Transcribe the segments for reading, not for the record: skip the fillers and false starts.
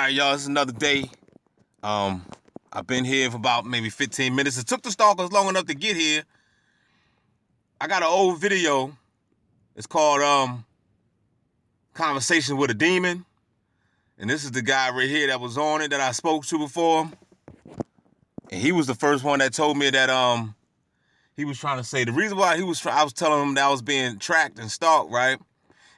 right, y'all, it's another day. I've been here for about maybe 15 minutes. It took the stalkers long enough to get here. I got an old video. It's called Conversation with a Demon. And this is the guy right here that was on it that I spoke to before. And he was the first one that told me that he was trying to say the reason why I was telling him that I was being tracked and stalked, right?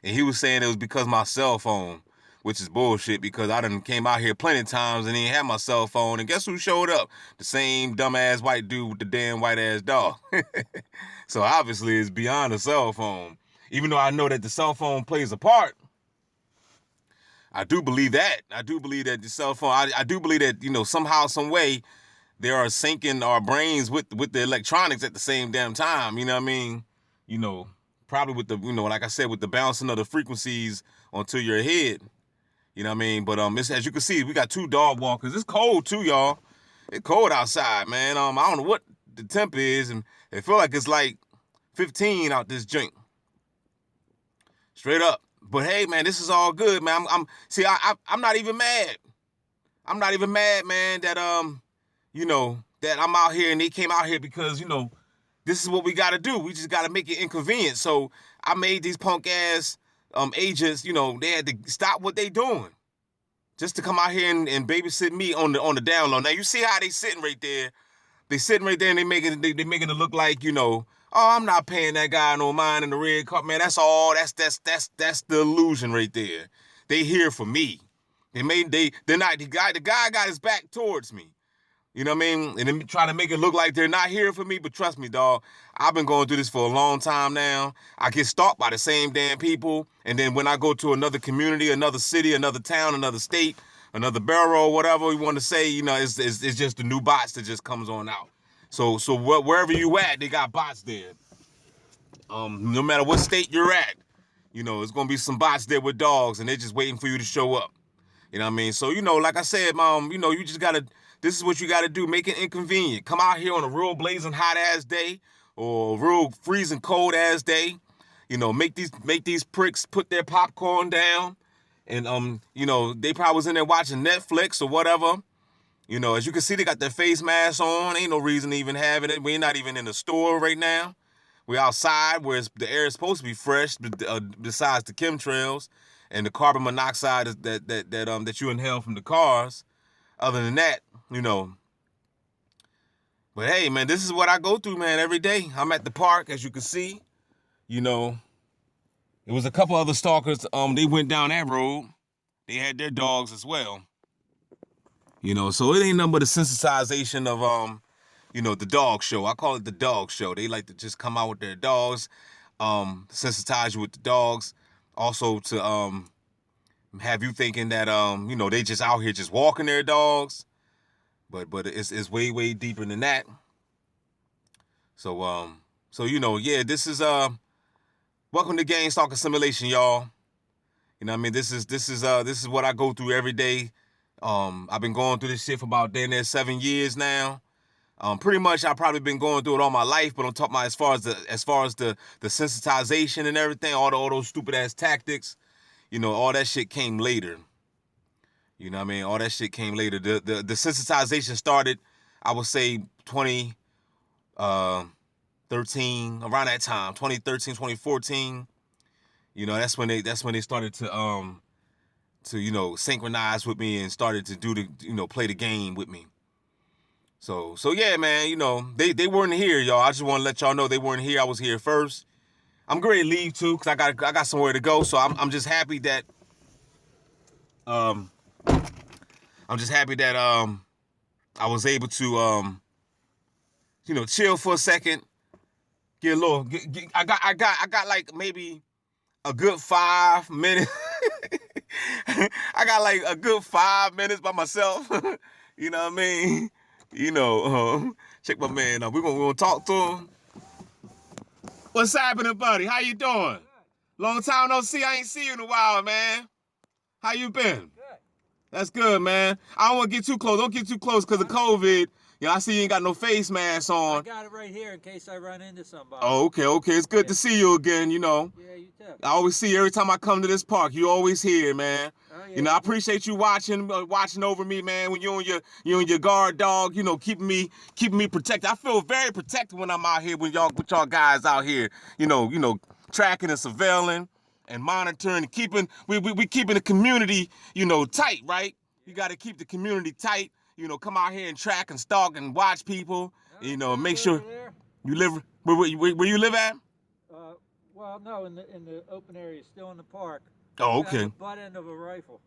And he was saying it was because my cell phone, which is bullshit because I done came out here plenty of times and didn't have my cell phone. And guess who showed up? The same dumbass white dude with the damn white ass dog. So obviously it's beyond a cell phone. Even though I know that the cell phone plays a part, I do believe that. I do believe that the cell phone, I do believe that, somehow, some way, they are syncing our brains with the electronics at the same damn time. You know what I mean? Probably with the, like I said, with the bouncing of the frequencies onto your head. You know what I mean? But as you can see, we got two dog walkers. It's cold too, y'all. It's cold outside, man. I don't know what the temp is, and it feel like it's like 15 out this joint. Straight up. But hey, man, this is all good, man. I'm not even mad. I'm not even mad, man, that that I'm out here and they came out here because, this is what we gotta do. We just gotta make it inconvenient. So I made these punk ass agents, they had to stop what they doing just to come out here and babysit me on the down low. Now you see how they sitting right there. They sitting right there and they making it look like, oh, I'm not paying that guy no mind in the red car. Man, that's all. That's the illusion right there. They here for me. They're not the guy got his back towards me. You know what I mean? And then try to make it look like they're not here for me, but trust me, dog, I've been going through this for a long time now. I get stalked by the same damn people, and then when I go to another community, another city, another town, another state, another borough, whatever you want to say, it's just the new bots that just comes on out. So wherever you at, they got bots there. No matter what state you're at, it's gonna be some bots there with dogs, and they're just waiting for you to show up. You know what I mean? So, like I said, you just gotta, this is what you gotta do. Make it inconvenient. Come out here on a real blazing hot ass day or a real freezing cold ass day. Make these pricks put their popcorn down. And, they probably was in there watching Netflix or whatever. As you can see, they got their face masks on. Ain't no reason to even having it. We're not even in the store right now. We're outside where the air is supposed to be fresh, besides the chemtrails and the carbon monoxide that you inhale from the cars. Other than that, But hey, man, this is what I go through, man, every day. I'm at the park, as you can see. It was a couple other stalkers. They went down that road. They had their dogs as well. So it ain't nothing but a sensitization of the dog show. I call it the dog show. They like to just come out with their dogs, sensitize you with the dogs. Also to have you thinking that they just out here just walking their dogs, but it's way, way deeper than that. So this is welcome to Gang Stalker Simulation, y'all. You know what I mean? This is what I go through every day. I've been going through this shit for about 7 years now. Pretty much I've probably been going through it all my life, but I'm talking about as far as the sensitization and everything, all those stupid ass tactics, all that shit came later. You know what I mean? All that shit came later. The sensitization started, I would say 2013, around that time, 2013, 2014. That's when they started to synchronize with me and started to do play the game with me. So yeah, man, they weren't here, y'all. I just want to let y'all know they weren't here. I was here first. I'm going to leave too, because I got somewhere to go. So I'm just happy that I was able to chill for a second. Get a little I got like maybe a good 5 minutes. I got like a good 5 minutes by myself. You know what I mean? Check my man out. We're gonna talk to him. What's happening, buddy? How you doing? Long time no see. I ain't see you in a while, man. How you been? Good. That's good, man. I don't want to get too close. Don't get too close because of COVID. Yeah, I see you ain't got no face mask I on. got it right here in case I run into somebody. Oh, okay, okay. It's good Yeah. to see you again, you know. Yeah, you too. I always see you every time I come to this park. You always here, man. Oh, yeah, You know, I appreciate you watching over me, man. When you and your guard dog, you know, keeping me protected. I feel very protected when I'm out here with y'all guys out here. You know, tracking and surveilling and monitoring and keeping we keeping the community, you know, tight, right? Yeah. You got to keep the community tight. You know, come out here and track and stalk and watch people. No, You know, make over sure there. you live where you live at. Well, no, in the open area, still in the park. Oh, That's okay. the butt end of a rifle.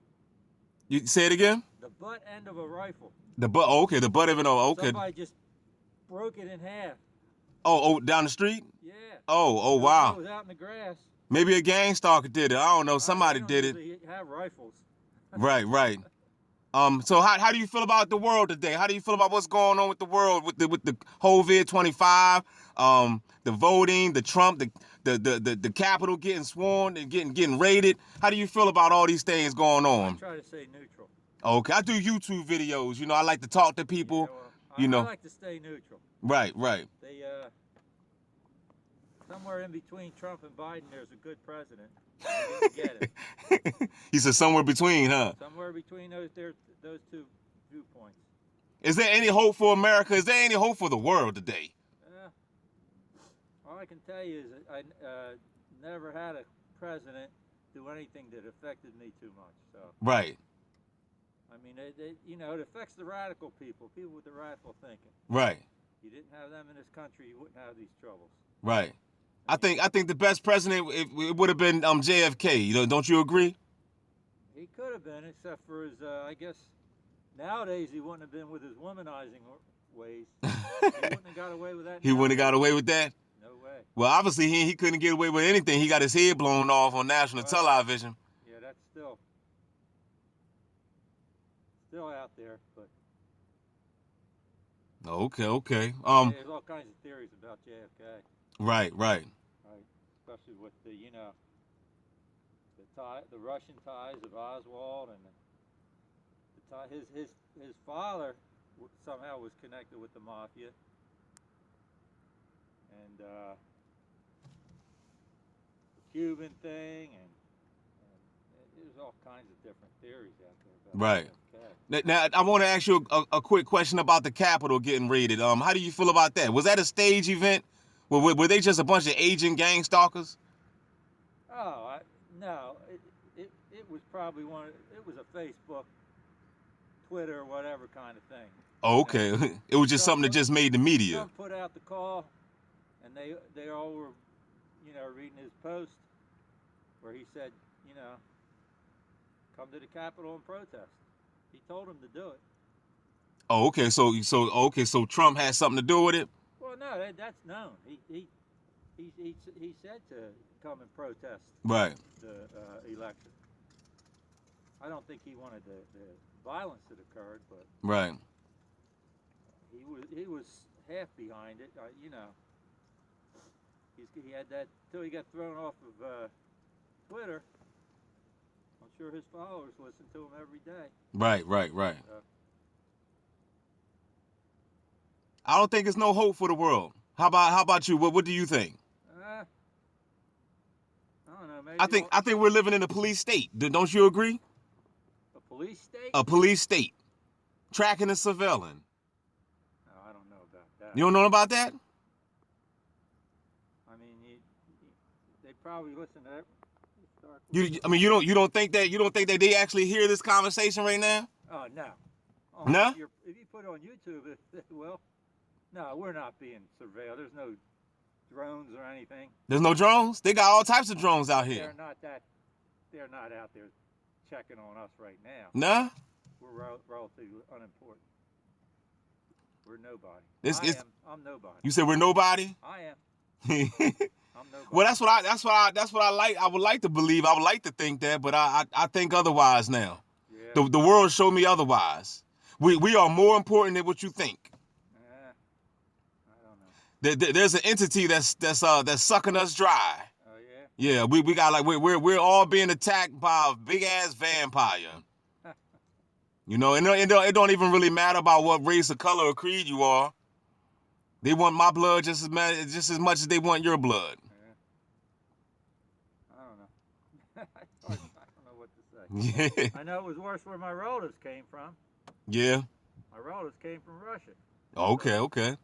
You say it again. The butt end of a rifle. The butt. Oh, okay. The butt of it. Oh, okay. Somebody just broke it in half. Oh, down the street. Yeah. Oh, It wow. was out in the grass. Maybe a gang stalker did it. I don't know. Somebody did it. They have rifles. Right. So how do you feel about the world today? How do you feel about what's going on with the world with the COVID-25, the voting, the Trump, the Capitol getting sworn and getting raided? How do you feel about all these things going on? I try to stay neutral. Okay, I do YouTube videos. You know, I like to talk to people. Yeah, well, I like to stay neutral. Right. They somewhere in between Trump and Biden, there's a good president. You get it. He said somewhere between, huh? Somewhere between those two viewpoints. Is there any hope for America? Is there any hope for the world today? All I can tell you is I never had a president do anything that affected me too much. So. Right. I mean, it affects the radical people with the radical thinking. Right. You didn't have them in this country, you wouldn't have these troubles. Right. I think the best president it would have been JFK. You know, don't you agree? He could have been, except for his. I guess nowadays he wouldn't have been with his womanizing ways. He wouldn't have got away with that. He wouldn't have got away with that. No way. Well, obviously he couldn't get away with anything. He got his head blown off on national television. Yeah, that's still out there, but. Okay. There's all kinds of theories about JFK. Right. Especially with the Russian ties of Oswald and his father somehow was connected with the mafia, and the Cuban thing, and there's all kinds of different theories out there about right. JFK. Now I want to ask you a quick question about the Capitol getting raided. How do you feel about that? Was that a stage event? Were they just a bunch of agent gang stalkers? Oh, no. It was probably it was a Facebook, Twitter, whatever kind of thing. Oh, okay. It was just something that just made the media. Trump put out the call, and they all were, reading his post where he said, come to the Capitol and protest. He told them to do it. Oh, okay. So Trump had something to do with it? Well, no, that's known. He said to come and protest the election. I don't think he wanted the violence that occurred, but right. He was half behind it. He had that till he got thrown off of Twitter. I'm sure his followers listen to him every day. Right. I don't think there's no hope for the world. How about you? What do you think? I don't know. Maybe I think we're living in a police state. Don't you agree? A police state? A police state. Tracking and surveilling. No, I don't know about that. You don't know about that? I mean, they probably listen to that. You don't think that they actually hear this conversation right now? Oh, no. No? If you put it on YouTube, well, no, we're not being surveilled. There's no drones or anything. There's no drones? They got all types of drones out here. They're not out there checking on us right now. Nah? We're relatively unimportant. We're nobody. I'm nobody. You said we're nobody? I am. I'm nobody. Well, that's what I like. I would like to believe. I would like to think that, but I think otherwise now. Yeah. The world showed me otherwise. We are more important than what you think. I don't know. There's an entity that's sucking us dry. Oh yeah. Yeah, we got we're all being attacked by a big ass vampire. You know, and it don't even really matter about what race or color or creed you are. They want my blood just as much as they want your blood. Yeah. I don't know. I don't know what to say. Yeah. I know it was worse where my relatives came from. Yeah. My relatives came from Russia. Okay, So okay. it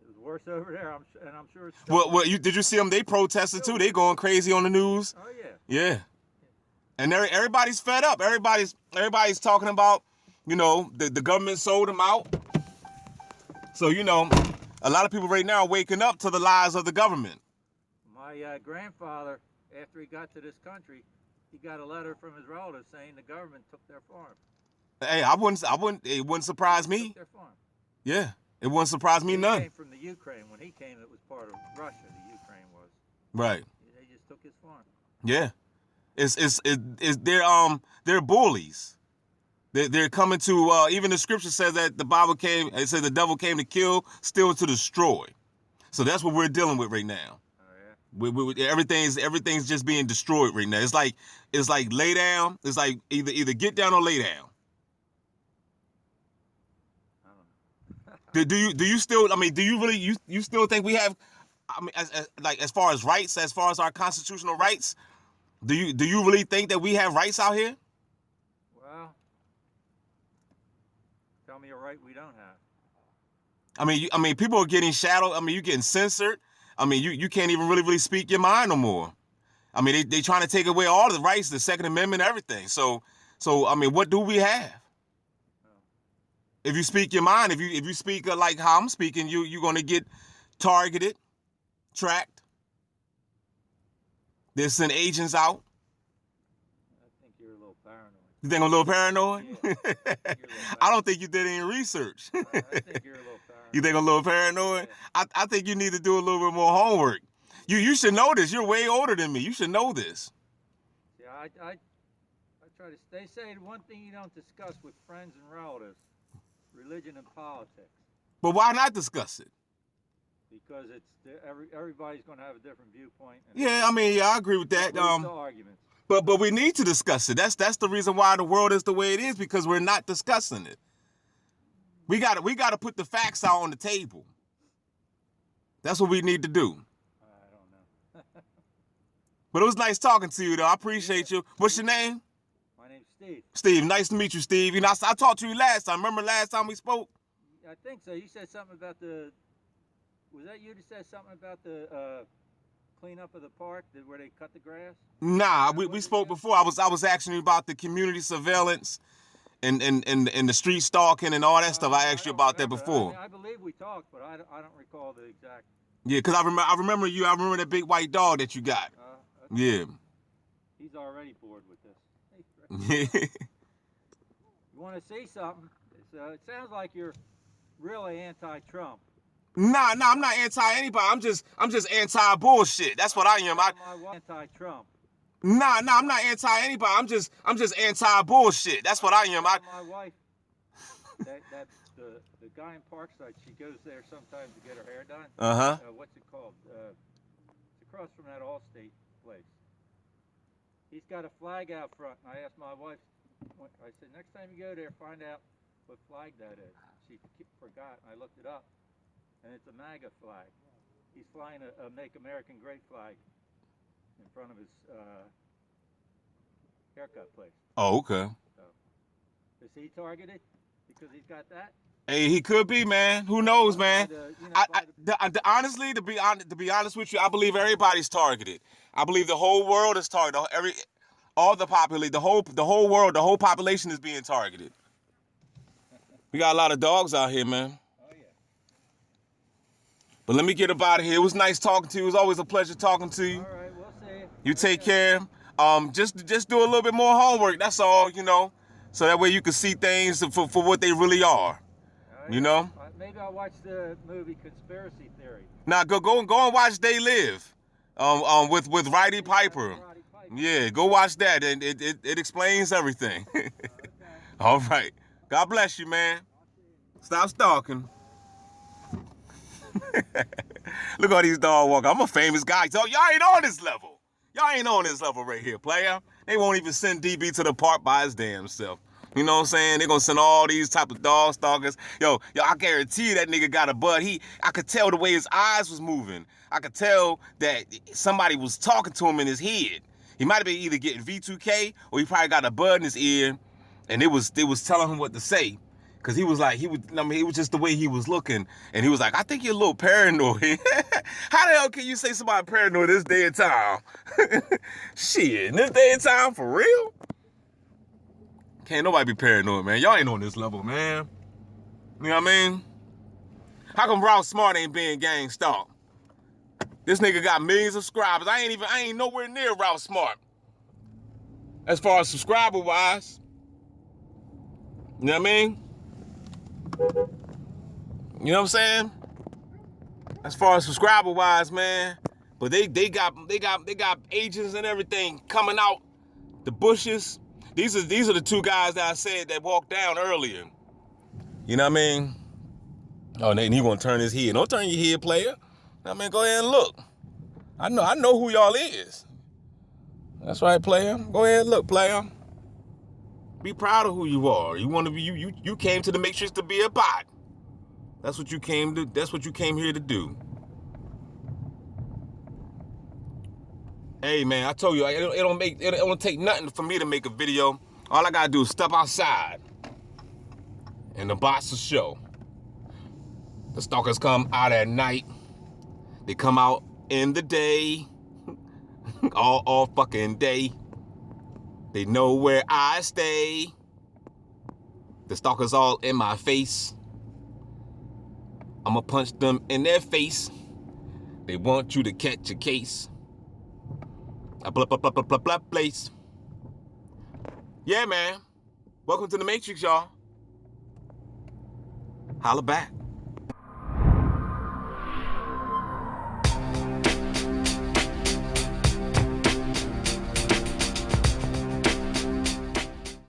was worse over there, and I'm sure it's still. Well, did you see them? They protested too. They going crazy on the news. Oh yeah. Yeah. And everybody's fed up. Everybody's talking about, you know, the government sold them out. So, you know, a lot of people right now are waking up to the lies of the government. My grandfather, after he got to this country, he got a letter from his relatives saying the government took their farm. Hey, it wouldn't surprise me. Took their farm. Yeah, it wouldn't surprise me none. He came from the Ukraine. When he came, it was part of Russia. The Ukraine was. Right. They just took his farm. Yeah. They're bullies. They're coming to, even the scripture says that the Bible came, it says the devil came to kill, steal, to destroy. So that's what we're dealing with right now. Oh, yeah. Everything's just being destroyed right now. It's like lay down. It's like either get down or lay down. I don't know. Do you still, I mean, do you really, you still think we have, I mean, as far as rights, as far as our constitutional rights, do you really think that we have rights out here? Well, tell me a right we don't have. I mean, people are getting shadowed. I mean, you're getting censored. I mean, you can't even really speak your mind no more. I mean, they trying to take away all the rights, the Second Amendment, everything. So I mean, what do we have? If you speak your mind, if you speak like how I'm speaking, you're gonna get targeted, tracked. They send agents out. I think you're a little paranoid. You think I'm a little paranoid? Yeah. I don't think you did any research. I think you're a little paranoid. You think I'm a little paranoid? Yeah. I think you need to do a little bit more homework. You should know this. You're way older than me. You should know this. Yeah, I try to. They say one thing you don't discuss with friends and relatives: religion and politics. But why not discuss it? Because everybody's going to have a different viewpoint. Yeah, I mean, yeah, I agree with that. Arguments. But we need to discuss it. That's the reason why the world is the way it is, because we're not discussing it. We got to put the facts out on the table. That's what we need to do. I don't know. But it was nice talking to you, though. I appreciate you. What's your name? My name's Steve. Steve, nice to meet you, Steve. You know, I talked to you last time. Remember last time we spoke? I think so. You said something about the. Was that you that said something about the cleanup of the park, where they cut the grass? Nah, we spoke before. I was asking you about the community surveillance and the street stalking and all that stuff. I asked you about that before. I believe we talked, but I don't recall the exact. Yeah, because I remember you. I remember that big white dog that you got. Okay. Yeah. He's already bored with this. Yeah. You want to see something? It sounds like you're really anti-Trump. Nah, I'm not anti anybody. I'm just anti bullshit. That's what I am. Anti-Trump. Nah, I'm not anti anybody. I'm just anti bullshit. That's what I am. My wife, the guy in Parkside, she goes there sometimes to get her hair done. What's it called? It's across from that Allstate place. He's got a flag out front, and I asked my wife. I said, next time you go there, find out what flag that is. She forgot, and I looked it up. And it's a MAGA flag. He's flying a Make American Great flag in front of his haircut place. Oh, okay. So, is he targeted because he's got that? Hey, he could be, man. Who knows, man? Honestly, to be honest with you, I believe everybody's targeted. I believe the whole world is targeted. All the population, the whole world, the whole population is being targeted. We got a lot of dogs out here, man. But let me get up out of here. It was nice talking to you. It was always a pleasure talking to you. All right, we'll see you. You take care. Just do a little bit more homework. That's all, you know, so that way you can see things for what they really are. You know. Maybe I'll watch the movie Conspiracy Theory. Now go and watch They Live, with Roddy Piper. Yeah, go watch that, and it explains everything. Okay. All right. God bless you, man. Stop stalking. Look at all these dogs walking. I'm a famous guy. So y'all ain't on this level. Y'all ain't on this level right here, player. They won't even send DB to the park by his damn self. You know what I'm saying? They're gonna send all these type of dog stalkers. Yo, I guarantee you that nigga got a bud. I could tell the way his eyes was moving. I could tell that somebody was talking to him in his head. He might have been either getting V2K or he probably got a bud in his ear, and they was telling him what to say. Cause it was just the way he was looking, and he was like, I think you're a little paranoid. How the hell can you say somebody paranoid this day and time? Shit, in this day and time, for real? Can't nobody be paranoid, man. Y'all ain't on this level, man. You know what I mean? How come Ralph Smart ain't being gang stalked? This nigga got millions of subscribers. I ain't nowhere near Ralph Smart. As far as subscriber wise. You know what I mean? You know what I'm saying? As far as subscriber wise, man. But they got agents and everything coming out the bushes. These are the two guys that I said that walked down earlier. You know what I mean? Oh, and he gonna turn his head. Don't turn your head, player. I mean, go ahead and look. I know who y'all is. That's right, player. Go ahead and look, player. Be proud of who you are. You want to be you came to the Matrix to be a bot. That's what you came to. That's what you came here to do. Hey man, I told you it don't take nothing for me to make a video. All I gotta do is step outside, and the bots will show. The stalkers come out at night. They come out in the day, all fucking day. They know where I stay. The stalkers all in my face. I'ma punch them in their face. They want you to catch a case. A blah blah blah blah blah blah place. Yeah, man. Welcome to the Matrix, y'all. Holla back.